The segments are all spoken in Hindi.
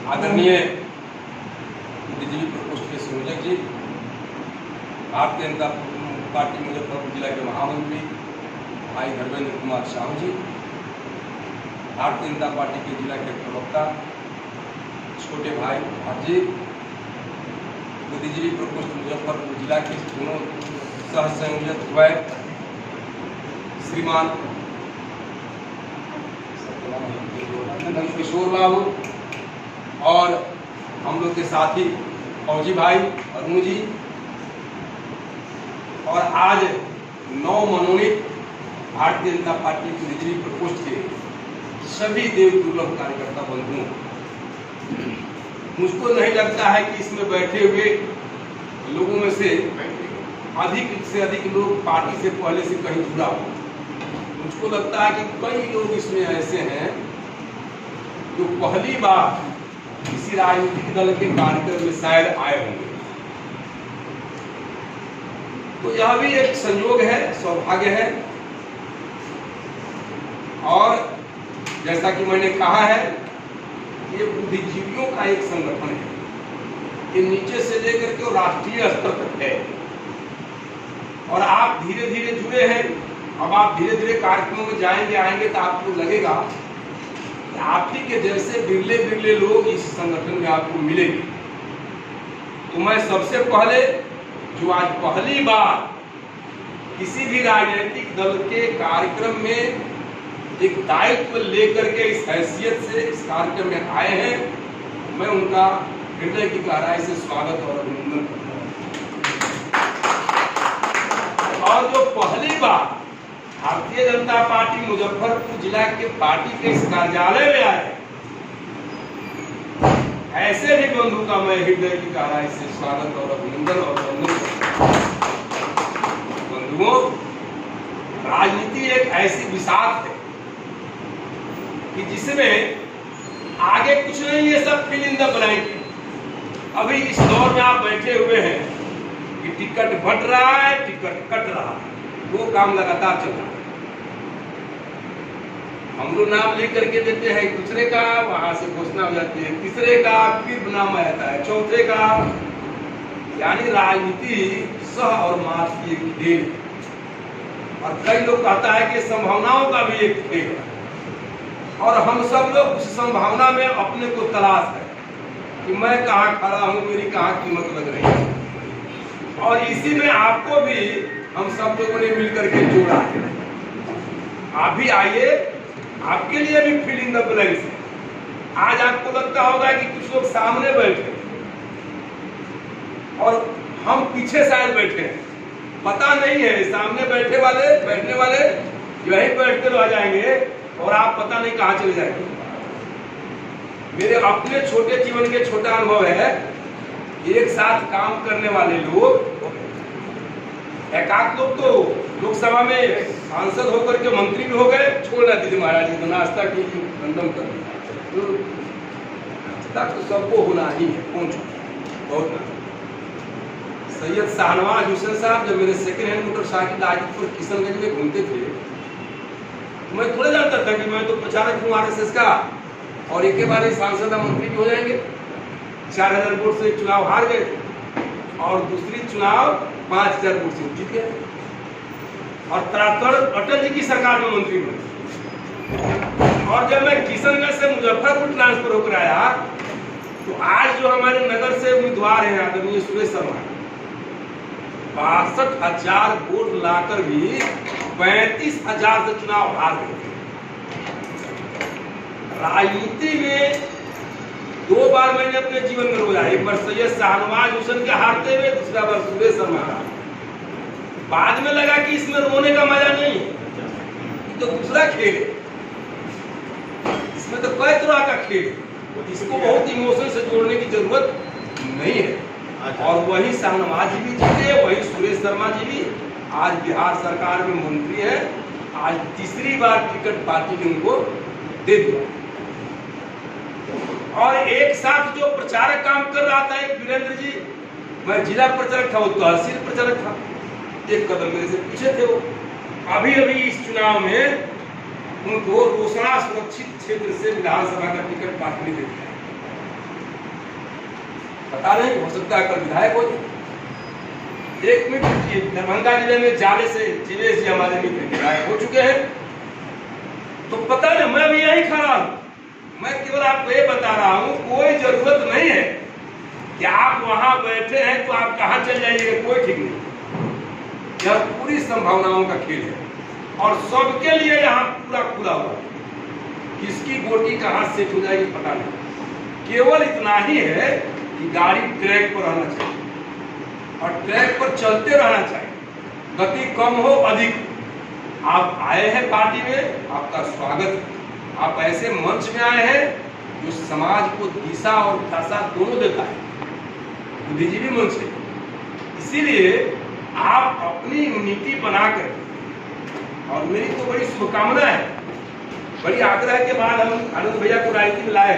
आदरणीय बुद्धिजीवी प्रकोष्ठ के संयोजक जी, भारतीय जनता पार्टी मुजफ्फरपुर जिला के महामंत्री भाई धर्मेंद्र कुमार साहू जी, भारतीय जनता पार्टी के जिला के प्रवक्ता छोटे भाई भाजी, बुद्धिजीवी प्रकोष्ठ मुजफ्फरपुर जिला के दोनों सह संयोजक द्वय श्रीमान नंद किशोर बाबू और हम लोग के साथी फौजी भाई अरुण जी, और आज 9 मनोनीत भारतीय जनता पार्टी बुद्धिजीवी प्रकोष्ठ के सभी देव दुर्लभ कार्यकर्ता बंधुओं, मुझको नहीं लगता है कि इसमें बैठे हुए लोगों में से अधिक लोग पार्टी से पहले से कहीं जुड़ा हो। मुझको लगता है कि कई लोग इसमें ऐसे हैं जो पहली बार किसी राजनीतिक दल के कार्यक्रम में शायद आए होंगे। तो यह भी एक संयोग है, सौभाग्य है। और जैसा कि मैंने कहा है, ये बुद्धिजीवियों का एक संगठन है, ये नीचे से लेकर के राष्ट्रीय स्तर तक है। और आप धीरे धीरे जुड़े हैं। अब आप धीरे धीरे कार्यक्रमों में जाएंगे आएंगे तो आपको लगेगा कि आप ही के जैसे बिरले लोग इस संगठन में आपको मिलेंगे। तो मैं सबसे पहले जो आज पहली बार किसी भी राजनीतिक दल के कार्यक्रम में एक दायित्व लेकर के इस हैसियत से इस कार्यक्रम में आए हैं, मैं उनका हृदय की गहराई से स्वागत और अभिनंदन करता हूं। और जो पहली बार भारतीय जनता पार्टी मुजफ्फरपुर जिला के पार्टी के इस कार्यालय में आए, ऐसे भी बंधु का मैं हृदय की गहराई से स्वागत और अभिनंदन और वंदन करता हूं। बंधुओं, राजनीति एक ऐसी विषाद है कि जिसमें आगे कुछ नहीं है, सब फिल इन द ब्लैंक। अभी इस दौर में आप बैठे हुए हैं कि टिकट बट रहा है, टिकट कट रहा है, वो काम लगातार चल रहा है। हम लोग नाम लिख करके देते हैं, दूसरे का वहां से घोषणा हो जाती है, तीसरे का फिर नाम आता है, चौथे का। यानी राजनीति सह और मास की एक खेल है। और कई लोग कहता है कि संभावनाओं का भी एक खेल है। और हम सब लोग उस संभावना में अपने को तलाश है कि मैं कहाँ खड़ा हूँ, मेरी कहाँ कीमत लग रही है। और इसी में आपको भी हम सब लोगों ने मिलकर के जोड़ा है। आप भी आइए, आपके लिए भी फिल इन द ब्लैंक्स है। आज आपको लगता होगा कि कुछ लोग सामने बैठे और हम पीछे शायद बैठे हैं, पता नहीं है। सामने बैठने वाले यहीं बैठकर रह जाएंगे और आप पता नहीं कहाँ चले जाएंगे। मेरे अपने छोटे जीवन के छोटा अनुभव है, एक साथ काम करने वाले लोग, एकाध लोग तो लोकसभा में सांसद होकर के मंत्री भी हो गए। छोड़ना दीजिए महाराज जी, तो नाश्ता की खंडन कर तो नाश्ता तो सबको होना ही है। कौन बहुत ना सैयद शाहनवाज हुसैन साहब जब मेरे second hand motorcycle Ajipur Kishanganj में घूमते थे, मैं थोड़ा जानता था कि मैं तो प्रचारक हूँ RSS का और एक के बार सांसद और मंत्री भी हो जाएंगे। 4000 वोट से चुनाव हार गए और दूसरी चुनाव 5000 वोट से जीत गए और तरातर अटल जी की सरकार में मंत्री बने। और जब मैं किशनगंज से मुजफ्फरपुर ट्रांसफर होकर आया, तो आज जो हमारे नगर से उम्मीदवार हैं आदरणीय सुरेश शर्मा, 62,000 वोट लाकर भी 35,000 से चुनाव हार गए। राजनीति में 2 बार मैंने अपने जीवन में रोया, एक बार सैयद शाहनवाज हुसैन के हारते हुए, दूसरा बार सुरेश शर्मा का। बाद में लगा कि इसमें रोने का मजा नहीं, तो दूसरा खेल है, इसमें तो कई तरह का खेल है, इसको बहुत इमोशन से जोड़ने की जरूरत नहीं है। और वही शाहनवाज जी भी जीते, वही सुरेश शर्मा जी भी आज बिहार सरकार में मंत्री है। आज तीसरी बार टिकट पार्टी ने उनको दे दिया। और एक साथ जो प्रचारक काम कर रहा था, एक वीरेंद्र जी, मैं जिला प्रचारक था, वो तहसील प्रचारक था, एक कदम मेरे से पीछे थे। वो अभी इस चुनाव में उनको रोसड़ा सुरक्षित क्षेत्र से विधानसभा का टिकट पार्टी ने दे दिया। पता नहीं, हो सकता है कल विधायक हो जाए। एक मिनट रुकिए, दरभंगा जिले में जाले से जिलेश जी हमारे मित्र विधायक हो चुके हैं, तो पता नहीं, मैं भी यही खड़ा हूं। मैं केवल आपको ये बता रहा हूं, कोई जरूरत नहीं है कि आप वहां बैठे हैं तो आप कहां चल जाइएगा, कोई ठीक नहीं। यह पूरी संभावनाओं का खेल है और सबके लिए यहाँ पूरा खुला हुआ, किसकी गोटी कहां सेट हो जाएगी पता नहीं। केवल इतना ही है कि गाड़ी ट्रैक पर रहना चाहिए और ट्रैक पर चलते रहना चाहिए, गति कम हो अधिक। आप आए हैं पार्टी में, आपका स्वागत है। आप ऐसे मंच में आए हैं जो समाज को दिशा और दशा दोनों देता है, बुद्धिजीवी मंच है। इसीलिए आप अपनी नीति बनाकर, और मेरी तो बड़ी शुभकामना है, बड़ी आग्रह के बाद हम आनंद भैया को राजनीति में लाए।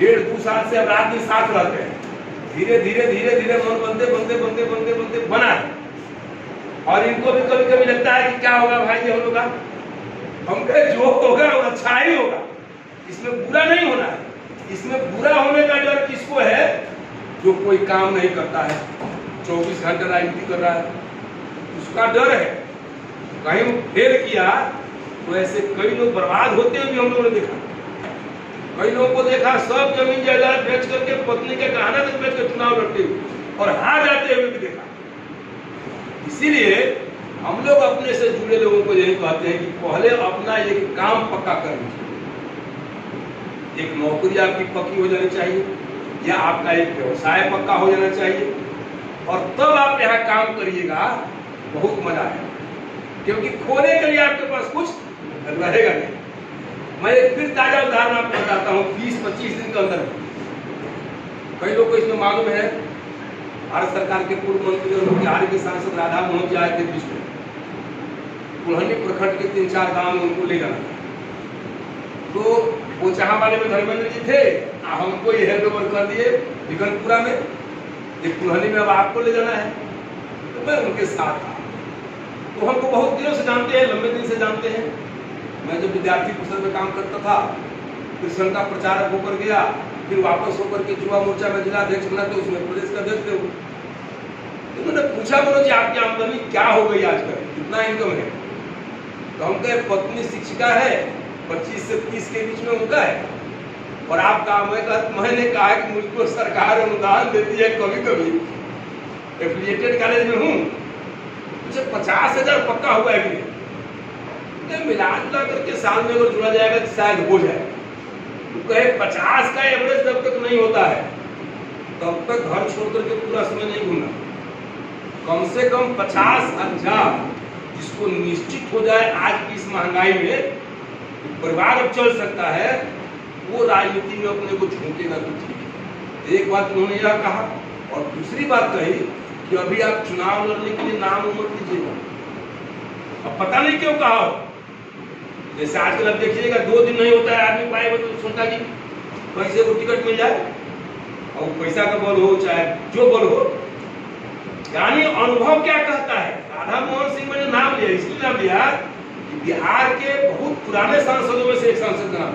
1.5-2 साल से अब रात दिन साथ रहते हैं, धीरे धीरे धीरे धीरे मन बनते बना है। और इनको भी कभी कभी लगता है कि क्या होगा भाई जी हम लोग का, हम कहे जो होगा वो अच्छा ही होगा, इसमें बुरा नहीं होना है। इसमें बुरा होने का डर किसको है? जो कोई काम नहीं करता है, 24 घंटे राजनीति कर रहा है, उसका डर है। कहीं वो फेल किया तो ऐसे कई लोग बर्बाद होते हुए भी हम लोगों ने देखा। कई लोगों को देखा सब जमीन जायदाद बेच करके, पत्नी के गहना तक बेच कर चुनाव लड़ते हुए और हार जाते हुए भी देखा। इसीलिए हम लोग अपने से जुड़े लोगों को यही कहते हैं कि पहले अपना एक काम पक्का कर लीजिए। एक नौकरी आपकी पक्की हो जानी चाहिए या आपका एक व्यवसाय पक्का हो जाना चाहिए, और तब आप यहाँ काम करिएगा, बहुत मजा आएगा। क्योंकि खोने के लिए आपके पास कुछ रहेगा नहीं। मैं एक फिर ताजा उदाहरण आपको बताता हूँ। 20-25 दिन के अंदर कई लोग को इसमें मालूम है, भारत सरकार के पूर्व मंत्री और बिहार के सांसद राधा मोहन जी आए थे बीच में, कुल्हनी प्रखंड के 3-4 गांव में उनको ले जाना था। तो वो जहां वाले में धर्मेंद्र जी थे, हमको ये हैंड ओवर कर दिए विकनपुरा में, ये कुल्हनी में अब आपको ले जाना है। तो मैं उनके साथ था। तो हमको बहुत दिनों से जानते हैं, लंबे दिन से जानते हैं। मैं जब विद्यार्थी परिषद में काम करता था, फिर संघ का प्रचारक होकर गया, फिर वापस होकर के युवा मोर्चा में जिला अध्यक्ष बना, तो उसमें प्रदेश का अध्यक्ष थे। उन्होंने पूछा, मनोज जी आपकी आमदनी क्या हो गई आजकल, कितना इनकम है? तो हम कहे पत्नी शिक्षिका है, 25 से 30 के बीच में उनका है, और आपका? मैंने कहा कि मुझको सरकार अनुदान देती है कभी कभी, एफिलिएटेड कॉलेज में हूँ, मुझे 50,000 पक्का हुआ है कि नहीं? मिला जुला करके साल में अगर जुड़ा जाएगा तो शायद हो जाए। तो कहे 50 का एवरेज जब तक नहीं होता है तब तक घर छोड़ करके पूरा समय नहीं घूमना। कम से कम 50,000 जिसको निश्चित हो जाए आज की इस महंगाई में, परिवार अब चल सकता है, वो राजनीति में अपने को झोंकेगा तो ठीक है। एक बात उन्होंने यह कहा, और दूसरी बात कही कि अभी आप चुनाव लड़ने के लिए नाम उम्र कीजिएगा। अब पता नहीं क्यों कहा हो, जैसे आजकल अब देखिएगा 2 दिन नहीं होता है आदमी पाएगा तो सोचता कि कैसे को टिकट मिल जाए, और पैसा का बल हो चाहे जो बल हो। यानी अनुभव क्या कहता है? राधा मोहन सिंह मैंने नाम लिया, इसलिए नाम लिया कि बिहार के बहुत पुराने सांसदों में से एक सांसद का नाम।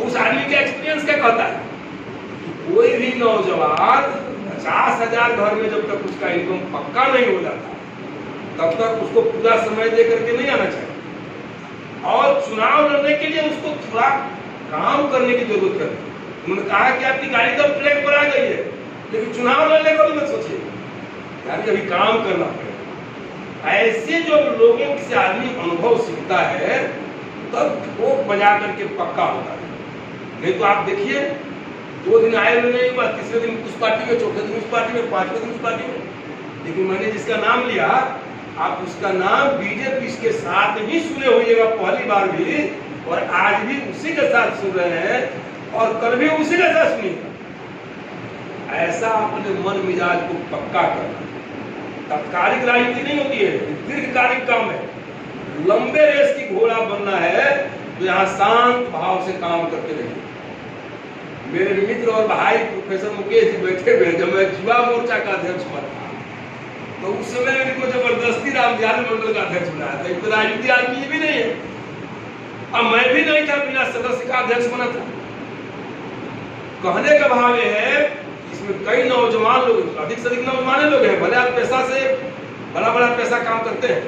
उस आदमी का एक्सपीरियंस क्या कहता है कि कोई भी नौजवान 50,000 घर में जब तक उसका इनकम पक्का नहीं हो जाता तब तक उसको पूरा समय दे करके नहीं आना चाहिए, और चुनाव लड़ने के लिए उसको थोड़ा काम करने की जरूरत है। उन्होंने कहा कि आपकी गाड़ी तो ट्रैक पर आ गई है, लेकिन चुनाव लड़ने को भी मत सोचिए, यानी अभी काम करना पड़ेगा। ऐसे जो लोगों से आदमी अनुभव सीखता है तब वो बजा करके पक्का होता है। नहीं तो आप देखिए 2 दिन आए हुए नहीं हुआ, तीसरे दिन उस पार्टी में, चौथे दिन उस पार्टी में, 5वें दिन उस पार्टी में। लेकिन मैंने जिसका नाम लिया, आप उसका नाम बीजेपी के साथ ही सुने होइएगा पहली बार भी, और आज भी उसी के साथ सुन रहे हैं, और कल भी उसी के साथ सुनिएगा। ऐसा अपने मन मिजाज को पक्का करना। तात्कालिक राजनीति नहीं होती है, दीर्घकालिक काम है। लंबे रेस की घोड़ा बनना है तो यहाँ शांत भाव से काम करते रहिए। मेरे मित्र और भाई प्रोफेसर मुकेश जी बैठे हुए, जब मैं युवा मोर्चा का अध्यक्ष बना तो उस समय मेरे को जबरदस्ती राम ध्यान मंडल का अध्यक्ष बनाया था। एक राजनीति आदमी भी नहीं है, अब मैं भी नहीं था, बिना सदस्य का अध्यक्ष बना था। कहने का भाव यह है इसमें कई नौजवान लोग, अधिक से अधिक नौजवान लोग हैं, भले आप पैसा से बड़ा बड़ा पैसा काम करते हैं।